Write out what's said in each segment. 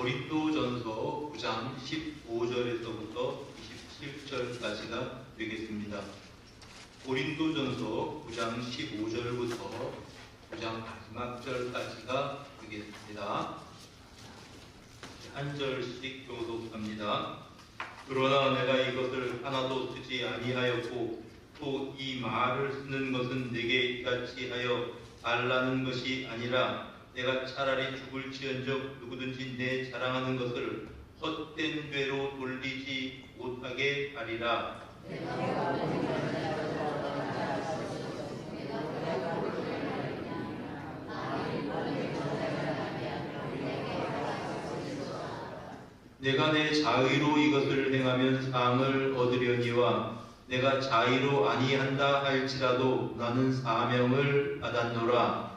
고린도전서 9장 15절에서부터 27절까지가 되겠습니다. 고린도전서 9장 15절부터 9장 마지막 절까지가 되겠습니다. 한 절씩 교독합니다. 그러나 내가 이것을 하나도 쓰지 아니하였고 또 이 말을 쓰는 것은 내게 이같이 하여 달라는 것이 아니라 내가 차라리 죽을지언정 누구든지 내 자랑하는 것을 헛된 되로 돌리지 못하게 하리라. 내가 내 자의로 이것을 행하면 상을 얻으려니와 내가 자의로 아니한다 할지라도 나는 사명을 받았노라.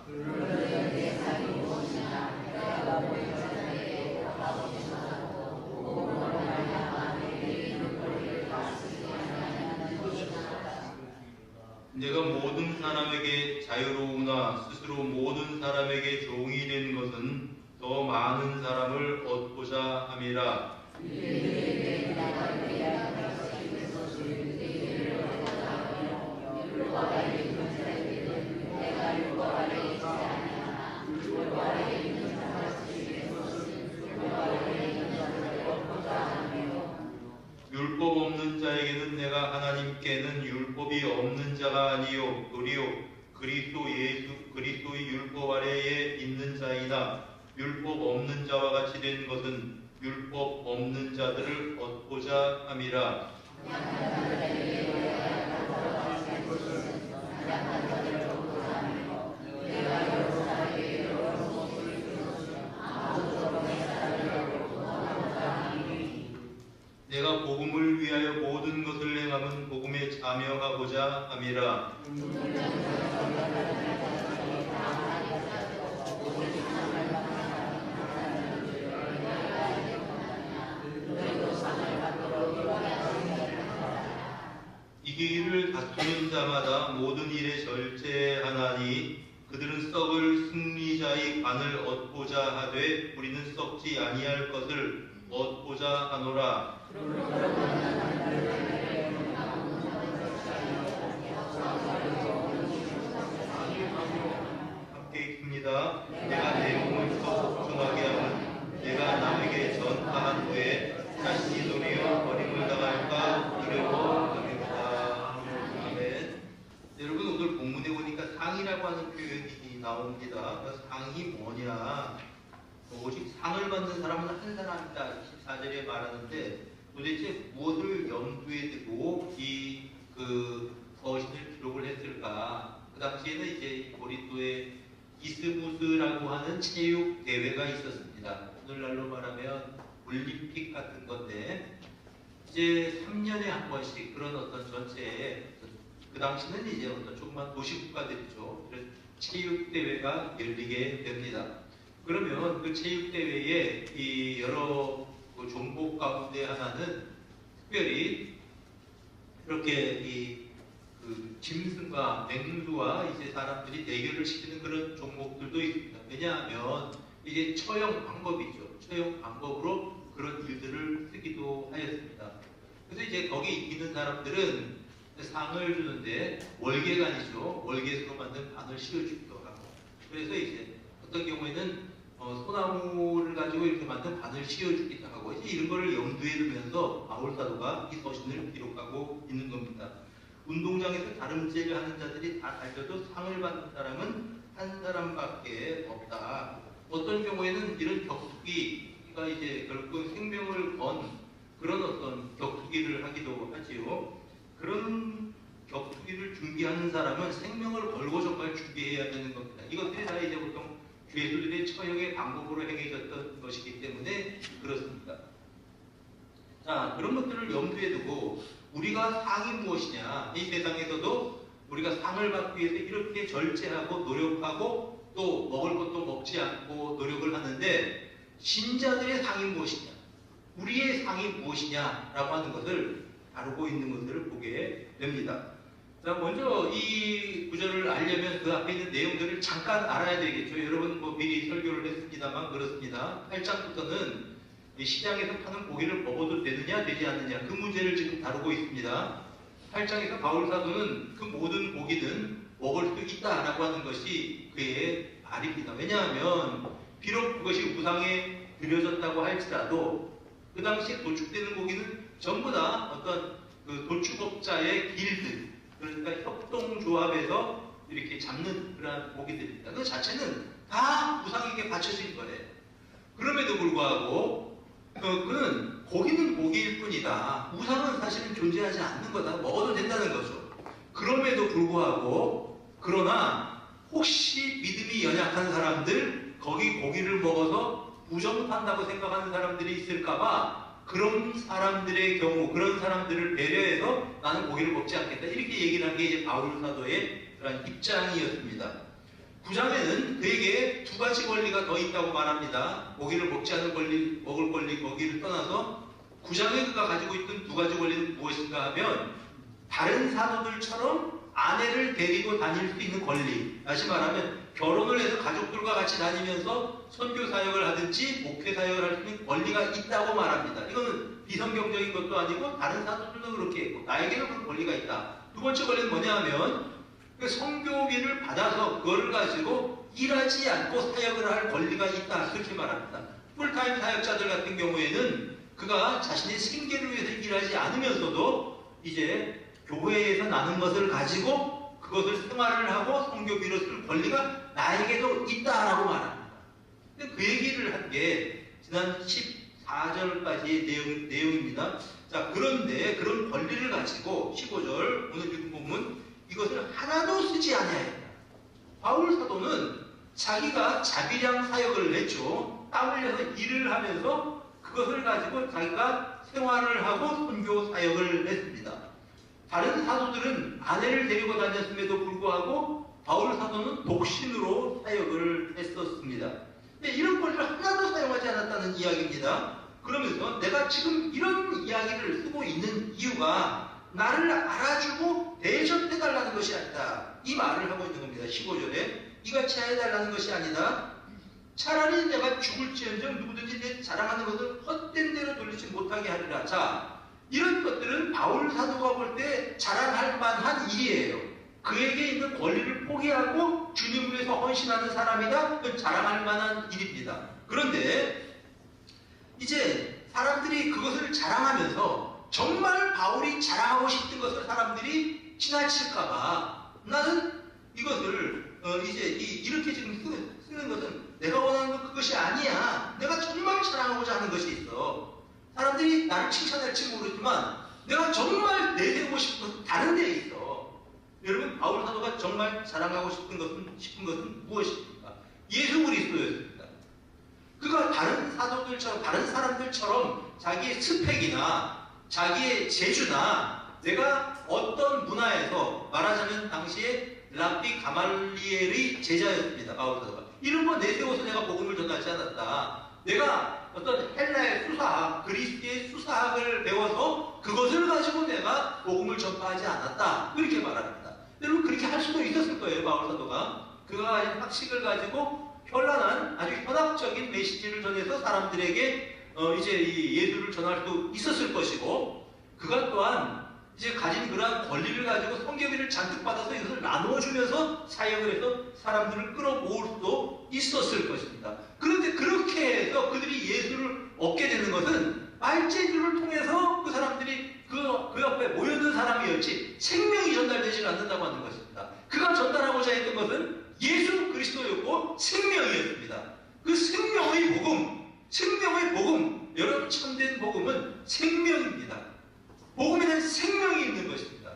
내가 모든 사람에게 자유로우나 스스로 모든 사람에게 종이 된 것은 더 많은 사람을 얻고자 함이라. 율법 없는 자에게는 내가 하나님께는 율법이 없는 자가 아니요 도리요 그리스도의 율법 아래에 있는 자이나 율법 없는 자와 같이 된 것은 율법 없는 자들을 얻고자 함이라. 내가 복음을 위하여 모든 것을 행함은 복음에 참여하고자 함이라. 이 일을 다투는 자마다 모든 일에 절제하나니 그들은 썩을 승리자의 관을 얻고자 하되 우리는 썩지 아니할 것을 얻고자 하노라. 함께 읽습니다. 내가 내 몸을 더 복종하게 하면 내가 남에게 전파한 후에 자신이 도리어 버림을 당할까 두려워합니다. 아멘. 여러분, 오늘 본문에 보니까 상이라고 하는 표현이 나옵니다. 상이 뭐냐? 오직 상을 받는 사람은 한 사람이다. 14절에 말하는데 도대체 무엇을 염두에 두고 이 서신을 기록을 했을까? 그 당시에는 이제 고린도에 이스무스라고 하는 체육 대회가 있었습니다. 오늘날로 말하면 올림픽 같은 건데 이제 3년에 한 번씩 그런 어떤 전체에 그 당시는 이제 어떤 조그만 도시국가들이죠. 그래서 체육 대회가 열리게 됩니다. 그러면 그 체육대회에 이 여러 종목 가운데 하나는 특별히 이렇게 짐승과 맹수와 이제 사람들이 대결을 시키는 그런 종목들도 있습니다. 왜냐하면 이게 처형 방법이죠. 처형 방법으로 그런 일들을 쓰기도 하였습니다. 그래서 이제 거기 이기는 사람들은 상을 주는데 월계관이죠. 월계수로 만든 관을 씌워주기도 하고. 그래서 이제 어떤 경우에는 소나무를 가지고 이렇게 만든 관을 씌워주기도 하고 이제 이런 거를 염두에 두면서 바울사도가 이 서신을 기록하고 있는 겁니다. 운동장에서 다름질을 하는 자들이 다 달려도 상을 받는 사람은 한 사람밖에 없다. 어떤 경우에는 이런 격투기가 이제 결국 생명을 건 그런 어떤 격투기를 하기도 하지요. 그런 격투기를 준비하는 사람은 생명을 걸고 정말 준비해야 되는 겁니다. 이것들이 다 이제 보통 죄수들의 처형의 방법으로 행해졌던 것이기 때문에 그렇습니다. 자, 그런 것들을 염두에 두고 우리가 상이 무엇이냐? 이 세상에서도 우리가 상을 받기 위해서 이렇게 절제하고 노력하고 또 먹을 것도 먹지 않고 노력을 하는데 신자들의 상이 무엇이냐? 우리의 상이 무엇이냐라고 하는 것을 다루고 있는 것들을 보게 됩니다. 자, 먼저 이 구절을 알려면 그 앞에 있는 내용들을 잠깐 알아야 되겠죠. 여러분 미리 설교를 했습니다만 그렇습니다. 8장부터는 이 시장에서 파는 고기를 먹어도 되느냐 되지 않느냐 그 문제를 지금 다루고 있습니다. 8장에서 바울 사도는 그 모든 고기는 먹을 수 있다라고 하는 것이 그의 말입니다. 왜냐하면 비록 그것이 우상에 드려졌다고 할지라도 그 당시에 도축되는 고기는 전부 다 어떤 그 도축업자의 길드, 그러니까 협동조합에서 이렇게 잡는 그런 고기들입니다. 그 자체는 다 우상에게 바쳐진 거예요. 그럼에도 불구하고 그는 고기는 고기일 뿐이다. 우상은 사실은 존재하지 않는 거다. 먹어도 된다는 거죠. 그럼에도 불구하고 그러나 혹시 믿음이 연약한 사람들, 거기 고기를 먹어서 부정한다고 생각하는 사람들이 있을까봐 그런 사람들의 경우, 그런 사람들을 배려해서 나는 고기를 먹지 않겠다. 이렇게 얘기를 한 게 이제 바울 사도의 그런 입장이었습니다. 9장에는 그에게 두 가지 권리가 더 있다고 말합니다. 고기를 먹지 않을 권리, 먹을 권리, 거기를 떠나서 9장에 그가 가지고 있던 두 가지 권리는 무엇인가 하면 다른 사도들처럼 아내를 데리고 다닐 수 있는 권리. 다시 말하면 결혼을 해서 가족들과 같이 다니면서 선교 사역을 하든지 목회 사역을 할 수 있는 권리가 있다고 말합니다. 이거는 비성경적인 것도 아니고 다른 사도들도 그렇게 했고 나에게는 그런 권리가 있다. 두 번째 권리는 뭐냐 하면 선교비를 받아서 그거를 가지고 일하지 않고 사역을 할 권리가 있다. 그렇게 말합니다. 풀타임 사역자들 같은 경우에는 그가 자신의 생계를 위해서 일하지 않으면서도 이제 교회에서 나는 것을 가지고 그것을 생활을 하고 선교비로 쓸 권리가 나에게도 있다라고 말합니다. 그 얘기를 한 게 지난 14절까지의 내용입니다. 자, 그런데 그런 권리를 가지고 15절 오늘 읽은 본문 이것을 하나도 쓰지 아니하였다. 바울 사도는 자기가 자비량 사역을 했죠. 땀 흘려서 일을 하면서 그것을 가지고 자기가 생활을 하고 선교 사역을 했습니다. 다른 사도들은 아내를 데리고 다녔음에도 불구하고 바울 사도는 독신으로 사역을 했었습니다. 근데 이런 권리를 하나도 사용하지 않았다는 이야기입니다. 그러면서 내가 지금 이런 이야기를 쓰고 있는 이유가 나를 알아주고 대접해달라는 것이 아니다. 이 말을 하고 있는 겁니다. 15절에 이같이 해달라는 것이 아니다. 차라리 내가 죽을지언정 누구든지 내 자랑하는 것을 헛된 대로 돌리지 못하게 하리라. 자, 이런 것들은 바울 사도가 볼 때 자랑할 만한 일이에요. 그에게 있는 권리를 포기하고 주님을 위해서 헌신하는 사람이다. 그건 자랑할 만한 일입니다. 그런데 이제 사람들이 그것을 자랑하면서 정말 바울이 자랑하고 싶은 것을 사람들이 지나칠까봐 나는 이것을 이제 이렇게 지금 쓰는 것은 내가 원하는 건 그것이 아니야. 내가 정말 자랑하고자 하는 것이 있어. 사람들이 나를 칭찬할지 모르지만 내가 정말 내세우고 싶은 것은 다른 데에 있어. 여러분 바울 사도가 정말 자랑하고 싶은 것은 무엇입니까? 예수 그리스도였습니다. 그가 다른 사도들처럼 다른 사람들처럼 자기의 스펙이나 자기의 재주나 내가 어떤 문화에서 말하자면 당시에 랍비 가말리엘의 제자였습니다. 바울 사도가 이런 거 내세워서 내가 복음을 전하지 않았다. 내가 어떤 헬라의 수사학, 그리스의 수사학을 배워서 그것을 가지고 내가 복음을 전파하지 않았다. 그렇게 말합니다. 여러분 그렇게 할 수도 있었을 거예요. 바울 사도가 그가 가진 학식을 가지고 현란한 아주 현학적인 메시지를 전해서 사람들에게 이제 이 예수를 전할 수 있었을 것이고 그가 또한 이제 가진 그러한 권리를 가지고 성경비를 잔뜩 받아서 이것을 나누어 주면서 사역을 해서 사람들을 끌어모을 수도 있었을 것입니다. 그런데 그렇게 해서 그들이 예수를 얻게 되는 것은 말재주를 통해서 그 사람들이 그 옆에 모여든 사람이었지 생명이 전달되지 않는다고 하는 것입니다. 그가 전달하고자 했던 것은 예수 그리스도였고 생명이었습니다. 그 생명의 복음, 여러분 참된 복음은 생명입니다. 복음에는 생명이 있는 것입니다.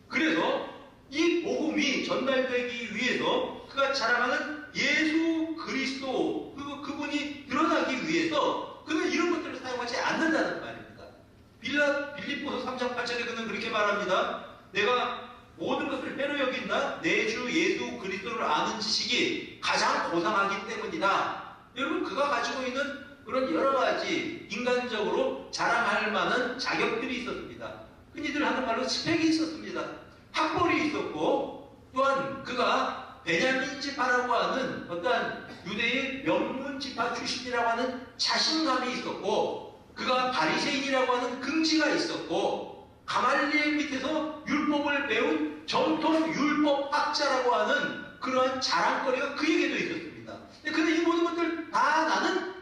그래서 이 복음이 전달되기 위해서 그가 자랑하는 예수 그리스도 그분이 드러나기 위해서 그는 이런 것들을 사용하지 않는다는 말입니다. 빌립보서 3장 8절에 그는 그렇게 말합니다. 내가 모든 것을 회로 여긴다. 내 주 예수 그리스도를 아는 지식이 가장 고상하기 때문이다. 여러분 그가 가지고 있는 그런 여러 가지 인간적으로 자랑할 만한 자격들이 있었습니다. 흔히들 하는 말로 스펙이 있었습니다. 학벌이 있었고 또한 그가 베냐민 지파라고 하는 어떤 유대의 명문 지파 출신이라고 하는 자신감이 있었고 그가 바리새인이라고 하는 긍지가 있었고 가말리엘 밑에서 율법을 배운 정통 율법학자라고 하는 그러한 자랑거리가 그에게도 있었습니다. 근데 이 모든 것들 다 나는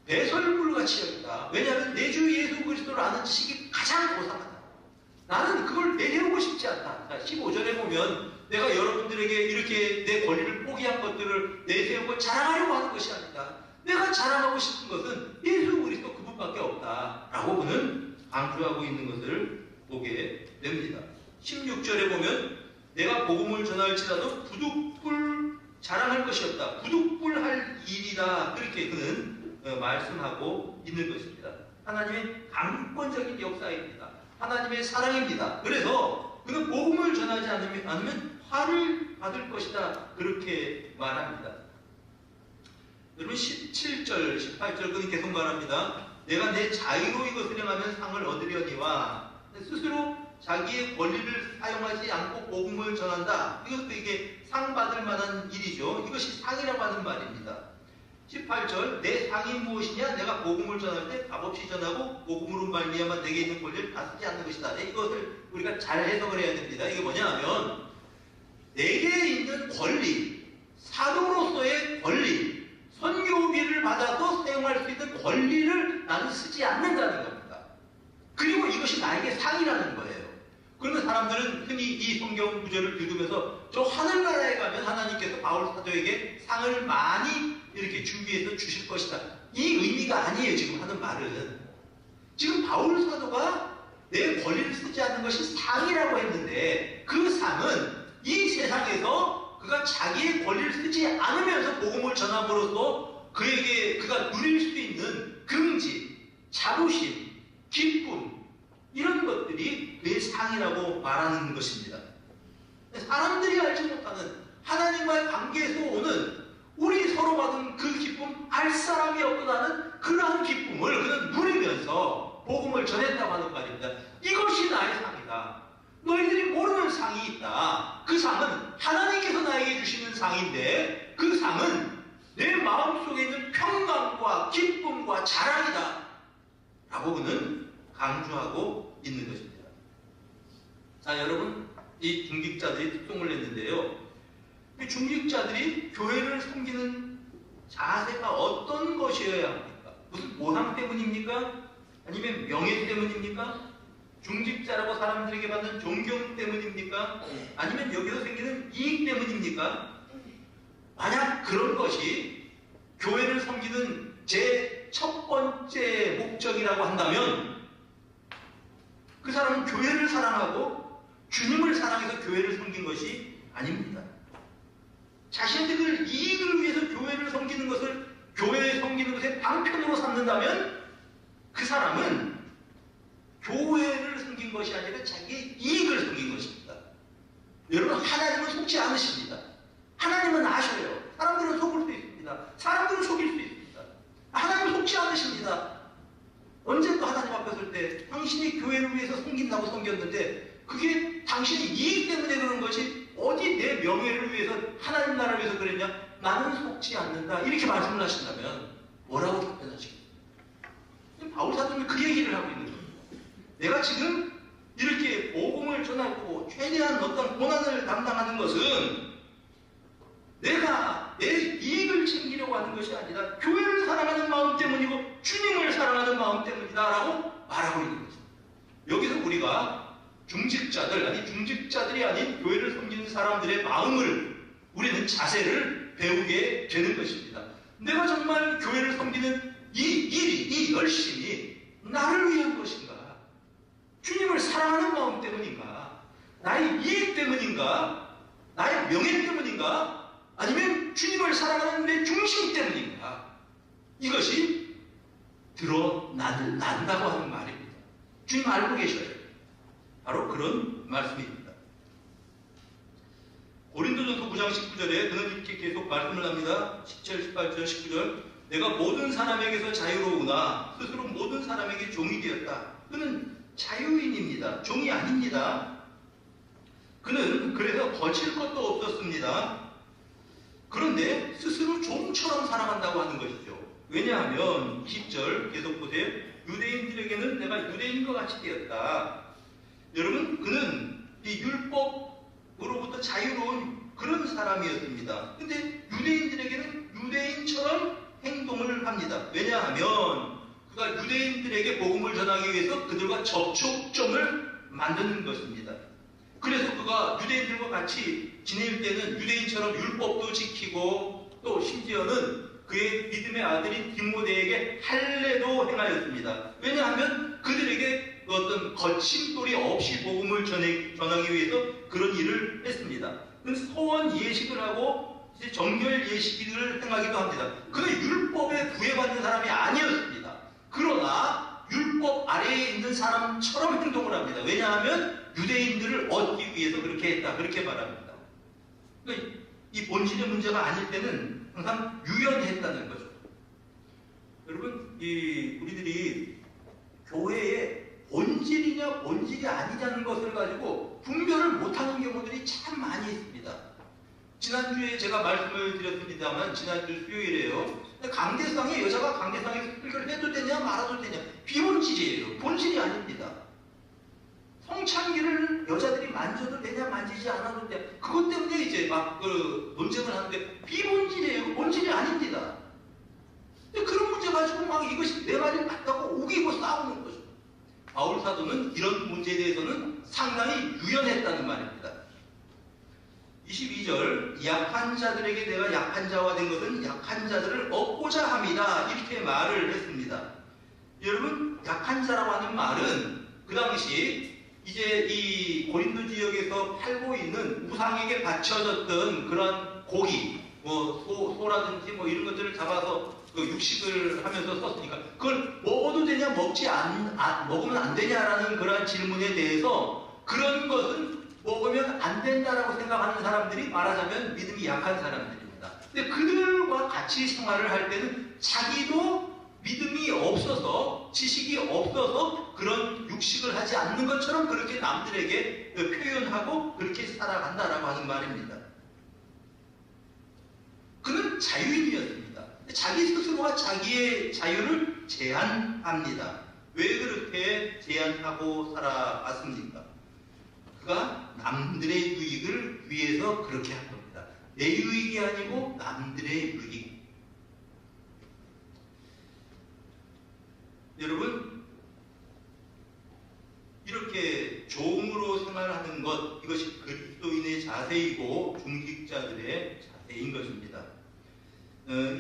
배설물같이 여긴다. 왜냐하면 내 주 예수 그리스도를 아는 지식이 가장 고상하다. 나는 그걸 내세우고 싶지 않다. 자, 15절에 보면 내가 여러분들에게 이렇게 내 권리를 포기한 것들을 내세우고 자랑하려고 하는 것이 아니다. 내가 자랑하고 싶은 것은 예수 그리스도 그분밖에 없다. 라고 그는 강조하고 있는 것을 보게 됩니다. 16절에 보면 내가 복음을 전할지라도 부득불 자랑할 것이 없다. 부득불할 일이다. 그렇게 그는 말씀하고 있는 것입니다. 하나님의 강권적인 역사입니다. 하나님의 사랑입니다. 그래서 그는 복음을 전하지 않으면 화를 받을 것이다. 그렇게 말합니다. 여러분 17절, 18절 그는 계속 말합니다. 내가 내 자유로 이것을 행하면 상을 얻으려니와 스스로 자기의 권리를 사용하지 않고 복음을 전한다. 이것도 이게 상 받을 만한 일이죠. 이것이 상이라고 하는 말입니다. 18절 내 상이 무엇이냐? 내가 복음을 전할 때 값없이 전하고 복음으로 말미암아 내게 있는 권리를 다 쓰지 않는 것이다. 이것을 우리가 잘 해석을 해야 됩니다. 이게 뭐냐 하면 내게 있는 권리, 사도로서의 권리, 선교비를 받아서 사용할 수 있는 권리를 나는 쓰지 않는다는 겁니다. 그리고 이것이 나에게 상이라는 거예요. 그러면 사람들은 흔히 이 성경 구절을 읽으면서 저 하늘나라에 가면 하나님께서 바울 사도에게 상을 많이 이렇게 준비해서 주실 것이다. 이 의미가 아니에요. 지금 하는 말은. 지금 바울 사도가 내 권리를 쓰지 않는 것이 상이라고 했는데 그 상은 이 세상에서 그가 자기의 권리를 쓰지 않으면서 복음을 전함으로써 그가 누릴 수 있는 긍지, 자부심, 기쁨 이런 것들이 그의 상이라고 말하는 것입니다. 사람들이 알지 못하는 하나님과의 관계에서 오는 우리 서로 받은 그 기쁨, 알 사람이 없고 나는 그러한 기쁨을 그는 누리면서 복음을 전했다고 하는 말입니다. 이것이 나의 상이다. 너희들이 모르는 상이 있다. 그 상은 하나님께서 나에게 주시는 상인데 그 상은 내 마음속에 있는 평강과 기쁨과 자랑이다. 라고 그는 강조하고 있는 것입니다. 자, 여러분, 이 중직자들이 특종을 냈는데요. 이 중직자들이 교회를 섬기는 자세가 어떤 것이어야 합니까? 무슨 모상 때문입니까? 아니면 명예 때문입니까? 중직자라고 사람들에게 받는 존경 때문입니까? 아니면 여기서 생기는 이익 때문입니까? 만약 그런 것이 교회를 섬기는 제 첫 번째 목적이라고 한다면 그 사람은 교회를 사랑하고 주님을 사랑해서 교회를 섬긴 것이 아닙니다. 자신들의 이익을 위해서 교회를 섬기는 것을 교회에 섬기는 것의 방편으로 삼는다면 그 사람은 교회를 섬긴 것이 아니라 자기의 이익을 섬긴 것입니다. 여러분, 하나님은 속지 않으십니다. 하나님은 아셔요. 사람들은 속을 수 있습니다. 사람들은 속일 수 있습니다. 하나님은 속지 않으십니다. 언제 또 하나님 앞에 설 때 당신이 교회를 위해서 섬긴다고 섬겼는데 그게 당신이 이익 때문에 그런 것이 어디 내 명예를 위해서 하나님 나라를 위해서 그랬냐? 나는 속지 않는다. 이렇게 말씀을 하신다면 뭐라고 답변하시겠어요? 바울 사도는 그 얘기를 하고 있는 겁니다. 내가 지금 이렇게 복음을 전하고 최대한 어떤 고난을 담당하는 것은 내가 내 이익을 챙기려고 하는 것이 아니라 교회를 사랑하는 마음 때문이고 주님을 사랑하는 마음 때문이다 라고 말하고 있는 거죠. 여기서 우리가 중직자들이 아닌 교회를 섬기는 사람들의 마음을 우리는 자세를 배우게 되는 것입니다. 내가 정말 교회를 섬기는 이 열심이 나를 위한 것인가? 주님을 사랑하는 마음 때문인가? 나의 이익 때문인가? 나의 명예 때문인가? 아니면 주님을 사랑하는 내 중심 때문인가? 이것이 드러난다고 하는 말입니다. 주님 알고 계셔요. 바로 그런 말씀입니다. 고린도전서 9장 19절에 그는 이렇게 계속 말씀을 합니다. 17, 18절, 19절 내가 모든 사람에게서 자유로우나 스스로 모든 사람에게 종이 되었다. 그는 자유인입니다. 종이 아닙니다. 그는 그래서 거칠 것도 없었습니다. 그런데 스스로 종처럼 살아간다고 하는 것이죠. 왜냐하면 20절 계속 보세요. 유대인들에게는 내가 유대인과 같이 되었다. 여러분, 그는 이 율법으로부터 자유로운 그런 사람이었습니다. 근데 유대인들에게는 유대인처럼 행동을 합니다. 왜냐하면 그가 유대인들에게 복음을 전하기 위해서 그들과 접촉점을 만드는 것입니다. 그래서 그가 유대인들과 같이 지낼 때는 유대인처럼 율법도 지키고 또 심지어는 그의 믿음의 아들인 디모데에게 할례도 행하였습니다. 왜냐하면 그들에게 어떤 거침돌이 없이 복음을 전하기 위해서 그런 일을 했습니다. 소원 예식을 하고 이제 정결 예식을 행하기도 합니다. 그는 율법에 구애받는 사람이 아니었습니다. 그러나 율법 아래에 있는 사람처럼 행동을 합니다. 왜냐하면 유대인들을 얻기 위해서 그렇게 했다. 그렇게 말합니다. 그러니까 이 본질의 문제가 아닐 때는 항상 유연했다는 거죠. 여러분, 우리들이 교회의 본질이냐 본질이 아니냐는 것을 가지고 분별을 못하는 경우들이 참 많이 있습니다. 지난주에 제가 말씀을 드렸습니다만 지난주 수요일에요. 강대상에 여자가 강대상에 설교를 해도 되냐 말아도 되냐 비본질이에요. 본질이 아닙니다. 성찬기를 여자들이 만져도 되냐 만지지 않아도 되냐 그것 때문에 이제 막 논쟁을 하는데 비본질이에요. 본질이 아닙니다. 근데 그런 문제 가지고 막 이것이 내 말이 맞다고 우기고 싸우는 거죠. 바울 사도는 이런 문제에 대해서는 상당히 유연했다는 말입니다. 22절 약한 자들에게 내가 약한 자와 된 것은 약한 자들을 얻고자 함이다. 이렇게 말을 했습니다. 여러분, 약한 자라고 하는 말은 그 당시 이제 이 고린도 지역에서 팔고 있는 우상에게 바쳐졌던 그런 고기, 소라든지 이런 것들을 잡아서 육식을 하면서 썼으니까 그걸 먹어도 되냐 먹으면 안 되냐라는 그런 질문에 대해서 그런 것은 먹으면 안 된다라고 생각하는 사람들이 말하자면 믿음이 약한 사람들입니다. 근데 그들과 같이 생활을 할 때는 자기도 믿음이 없어서 지식이 없어서 그런 육식을 하지 않는 것처럼 그렇게 남들에게 표현하고 그렇게 살아간다라고 하는 말입니다. 그는 자유인이었습니다. 자기 스스로가 자기의 자유를 제한합니다. 왜 그렇게 제한하고 살아왔습니까? 그가 남들의 유익을 위해서 그렇게 한 겁니다. 내 유익이 아니고 남들의 유익. 여러분, 이렇게 종으로 생활하는 것, 이것이 그리스도인의 자세이고 중직자들의 자세인 것입니다.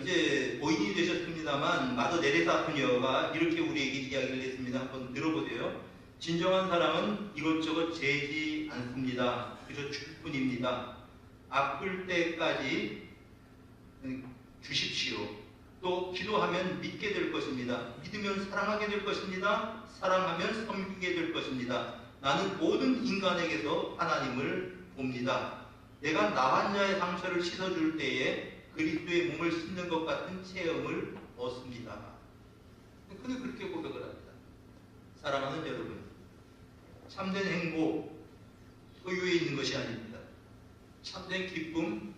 이제 고인이 되셨습니다만 마더 네레사 그녀가 이렇게 우리에게 이야기를 했습니다. 한번 들어보세요. 진정한 사랑은 이것저것 재지 않습니다. 그저 줄 뿐입니다. 아플 때까지 주십시오. 또 기도하면 믿게 될 것입니다. 믿으면 사랑하게 될 것입니다. 사랑하면 섬기게 될 것입니다. 나는 모든 인간에게서 하나님을 봅니다. 내가 나 환자의 상처를 씻어줄 때에 그리스도의 몸을 씻는 것 같은 체험을 얻습니다. 그는 그렇게 고백을 합니다. 사랑하는 여러분, 참된 행복 소유에 있는 것이 아닙니다. 참된 기쁨,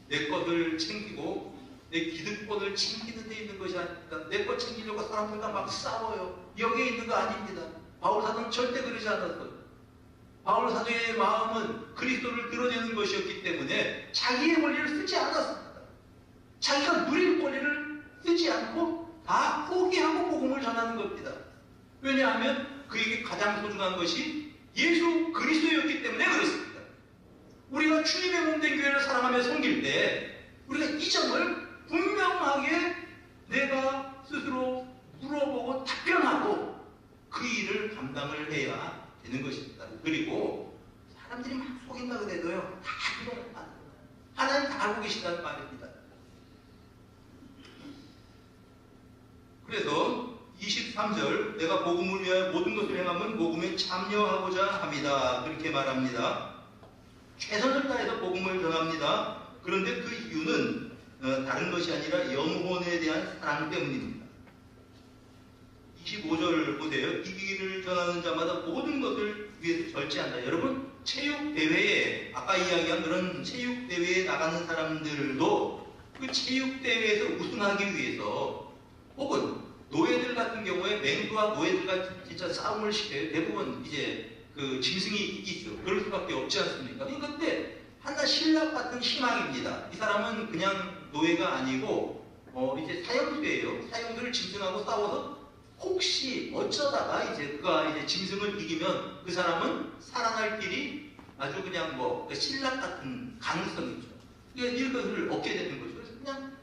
내 것을 챙기고 내 기득권을 챙기는 데 있는 것이 아닙니다. 내 것 챙기려고 사람들과 막 싸워요. 여기에 있는 거 아닙니다. 바울 사도는 절대 그러지 않았어요. 바울 사도의 마음은 그리스도를 드러내는 것이었기 때문에 자기의 권리를 쓰지 않았습니다. 자기가 누릴 권리를 쓰지 않고 다 포기하고 복음을 전하는 겁니다. 왜냐하면 그에게 가장 소중한 것이 예수 그리스도였기 때문에 그렇습니다. 우리가 주님의 몸된 교회를 사랑하며 섬길 때 우리가 이 점을 분명하게 내가 스스로 물어보고 답변하고 그 일을 감당을 해야 되는 것입니다. 그리고 사람들이 막 속인다 그래도요, 다 그런 거 아닙니다. 하나님 다 알고 계신다는 말입니다. 그래서 23절 내가 복음을 위하여 모든 것을 행하면 복음에 참여하고자 합니다. 그렇게 말합니다. 최선을 다해서 복음을 전합니다. 그런데 그 이유는 다른 것이 아니라 영혼에 대한 사랑 때문입니다. 25절 보세요. 이 길을 전하는 자마다 모든 것을 위해서 절제한다. 여러분, 체육대회에 아까 이야기한 그런 체육대회에 나가는 사람들도 그 체육대회에서 우승하기 위해서 혹은 노예들 같은 경우에 맹주와 노예들과 진짜 싸움을 시켜요. 대부분 이제 그 짐승이 이기죠. 그럴 수밖에 없지 않습니까? 그런데 하나 신라 같은 희망입니다. 이 사람은 그냥 노예가 아니고 이제 사형수예요. 사형수를 짐승하고 싸워서 혹시 어쩌다가 이제 그가 이제 짐승을 이기면 그 사람은 살아날 길이 아주 그냥 신라 같은 가능성이죠. 이것을 얻게 되는 거죠. 그래서 그냥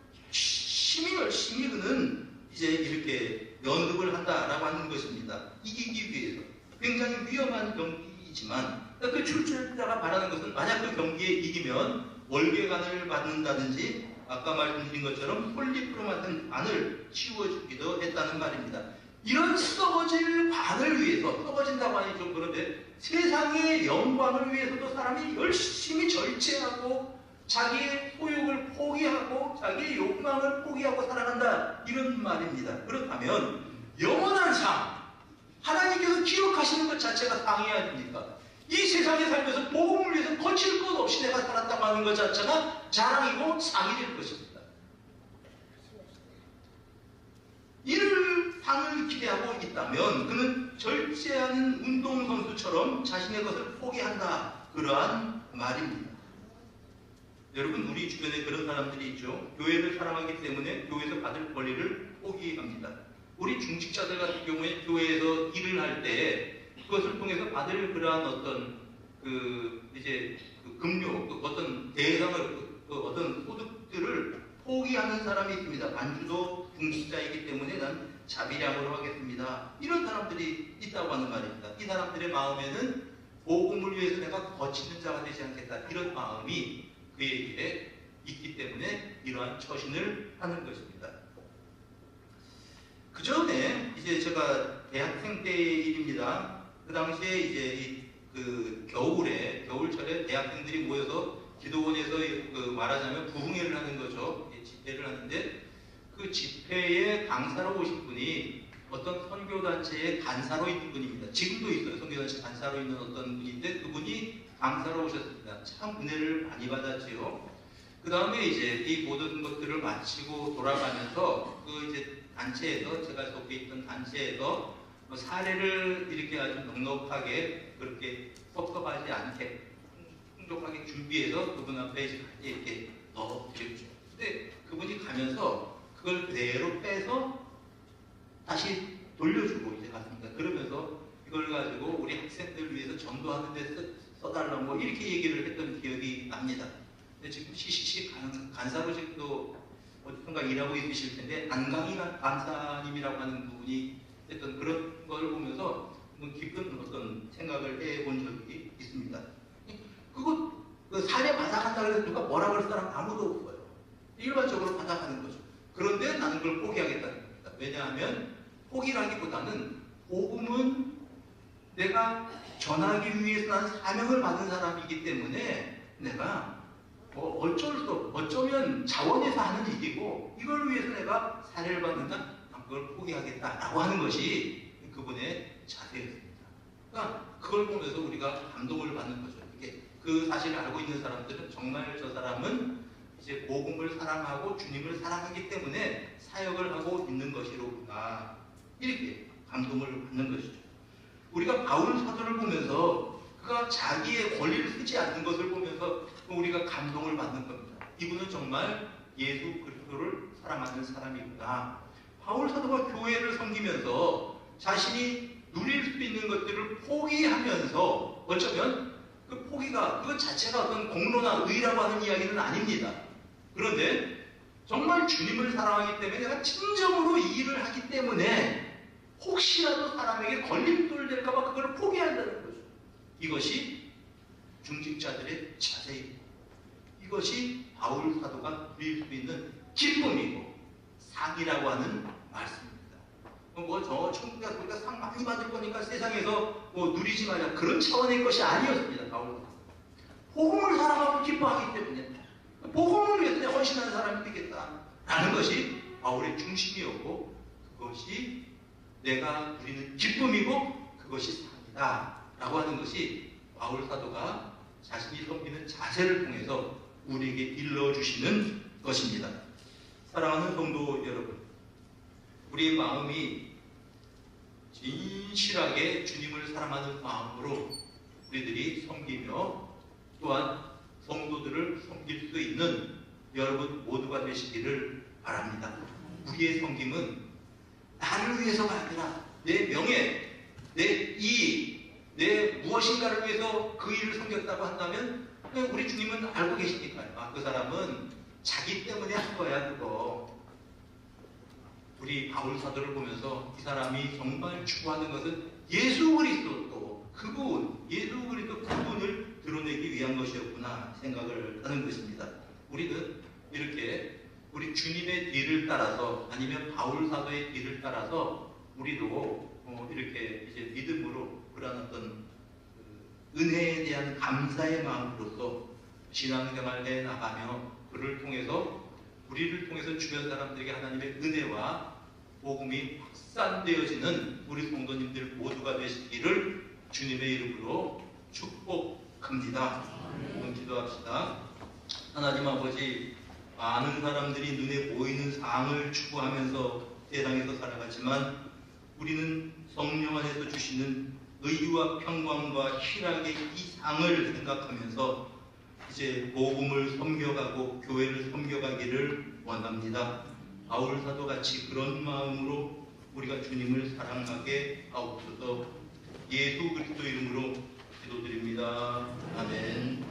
열심히 그는 이제 이렇게 연습을 한다라고 하는 것입니다. 이기기 위해서. 굉장히 위험한 경기이지만 그 출전자가 바라는 것은 만약 그 경기에 이기면 월계관을 받는다든지 아까 말씀드린 것처럼 폴리프로 만든 관을 치워주기도 했다는 말입니다. 이런 썩어질 관을 위해서, 썩어진다고 하니 좀 그런데 세상의 영광을 위해서도 사람이 열심히 절제하고 자기의 소욕을 포기하고 자기의 욕망을 포기하고 살아간다, 이런 말입니다. 그렇다면 영원한 상, 하나님께서 기억하시는 것 자체가 상이 아닙니까? 이 세상에 살면서 복음을 위해서 거칠 것 없이 내가 살았다고 하는 것 자체가 자랑이고 상이 될 것입니다. 이를 상을 기대하고 있다면 그는 절제하는 운동선수처럼 자신의 것을 포기한다, 그러한 말입니다. 여러분, 우리 주변에 그런 사람들이 있죠. 교회를 사랑하기 때문에 교회에서 받을 권리를 포기합니다. 우리 중직자들 같은 경우에 교회에서 일을 할 때 그것을 통해서 받을 그러한 어떤 급료, 어떤 대상을, 어떤 소득들을 포기하는 사람이 있습니다. 반주도 중직자이기 때문에 난 자비량으로 하겠습니다. 이런 사람들이 있다고 하는 말입니다. 이 사람들의 마음에는 복음을 위해서 내가 거치는 자가 되지 않겠다, 이런 마음이 그에게 있기 때문에 이러한 처신을 하는 것입니다. 그 전에 이제 제가 대학생 때의 일입니다. 그 당시에 이제 겨울철에 대학생들이 모여서 기도원에서 말하자면 부흥회를 하는 거죠. 집회를 하는데 그 집회에 강사로 오신 분이 어떤 선교단체의 간사로 있는 분입니다. 지금도 있어요. 선교단체 간사로 있는 어떤 분인데 그분이 강사로 오셨습니다. 참 은혜를 많이 받았지요. 그 다음에 이제 이 모든 것들을 마치고 돌아가면서 그 이제 단체에서, 제가 속해 있던 단체에서 사례를 이렇게 아주 넉넉하게 그렇게 섭섭하지 않게 풍족하게 준비해서 그분 앞에 이렇게 넣어드렸죠. 근데 그분이 가면서 그걸 그대로 빼서 다시 돌려주고 이제 갔습니다. 그러면서 이걸 가지고 우리 학생들을 위해서 전도하는 데 써달라고 이렇게 얘기를 했던 기억이 납니다. 근데 지금 CCC 간사로 지금도 어디선가 일하고 있으실 텐데 안강희 간사님이라고 하는 분이 했던 그런 걸 보면서 깊은 어떤 생각을 해본 적이 있습니다. 그 사례 받아간다고 해서 누가 뭐라 그럴 사람 아무도 없어요. 일반적으로 받아가는 거죠. 그런데 나는 그걸 포기하겠다는 겁니다. 왜냐하면 포기라기보다는 복음은 내가 전하기 위해서 난 사명을 받은 사람이기 때문에 내가 어쩌면 자원에서 하는 일이고 이걸 위해서 내가 사례를 받는다, 그걸 포기하겠다라고 하는 것이 그분의 자세였습니다. 그러니까 그걸 보면서 우리가 감동을 받는 거죠. 이게 그 사실을 알고 있는 사람들은 정말 저 사람은 이제 복음을 사랑하고 주님을 사랑하기 때문에 사역을 하고 있는 것이로구나, 이렇게 감동을 받는 것이죠. 우리가 바울 사도를 보면서 그가 자기의 권리를 쓰지 않는 것을 보면서 우리가 감동을 받는 겁니다. 이분은 정말 예수 그리스도를 사랑하는 사람이구나. 바울 사도가 교회를 섬기면서 자신이 누릴 수 있는 것들을 포기하면서, 어쩌면 그 포기가 그 자체가 어떤 공로나 의라고 하는 이야기는 아닙니다. 그런데 정말 주님을 사랑하기 때문에 내가 진정으로 이 일을 하기 때문에 혹시라도 사람에게 걸림돌 될까봐 그걸 포기한다는 거죠. 이것이 중직자들의 자세입니다. 이것이 바울 사도가 누릴 수 있는 기쁨이고 상이라고 하는 말씀입니다. 저 천국 가서 우리가 상 많이 받을 거니까 세상에서 누리지 말자, 그런 차원의 것이 아니었습니다. 바울 사도. 복음을 사랑하고 기뻐하기 때문에 복음을 위해서 내가 헌신하는 사람이 되겠다라는 것이 바울의 중심이었고, 그것이 내가 누리는 기쁨이고 그것이 상이다 라고 하는 것이 바울 사도가 자신이 섬기는 자세를 통해서 우리에게 일러주시는 것입니다. 사랑하는 성도 여러분, 우리의 마음이 진실하게 주님을 사랑하는 마음으로 우리들이 섬기며 또한 성도들을 섬길 수 있는 여러분 모두가 되시기를 바랍니다. 우리의 섬김은 나를 위해서가 아니라 내 명예, 내 이익, 내 무엇인가를 위해서 그 일을 섬겼다고 한다면 우리 주님은 알고 계시니까요. 아, 그 사람은 자기 때문에 한 거야 그거. 우리 바울 사도를 보면서 이 사람이 정말 추구하는 것은 예수 그리스도 또 그분, 예수 그리스도 그분을 드러내기 위한 것이었구나 생각을 하는 것입니다. 우리는 이렇게 우리 주님의 뒤를 따라서 아니면 바울 사도의 뒤를 따라서 우리도 이렇게 이제 믿음으로 그런 어떤 은혜에 대한 감사의 마음으로서 신앙생활을 해 나가며 그를 통해서 우리를 통해서 주변 사람들에게 하나님의 은혜와 복음이 확산되어지는 우리 성도님들 모두가 되시기를 주님의 이름으로 축복합니다. 한번 기도합시다. 하나님 아버지, 많은 사람들이 눈에 보이는 상을 추구하면서 세상에서 살아가지만 우리는 성령 안에서 주시는 의와 평강과 희락의 이 상을 생각하면서 이제 복음을 섬겨가고 교회를 섬겨가기를 원합니다. 바울 사도 같이 그런 마음으로 우리가 주님을 사랑하게 하옵소서. 예수 그리스도 이름으로 기도드립니다. 아멘.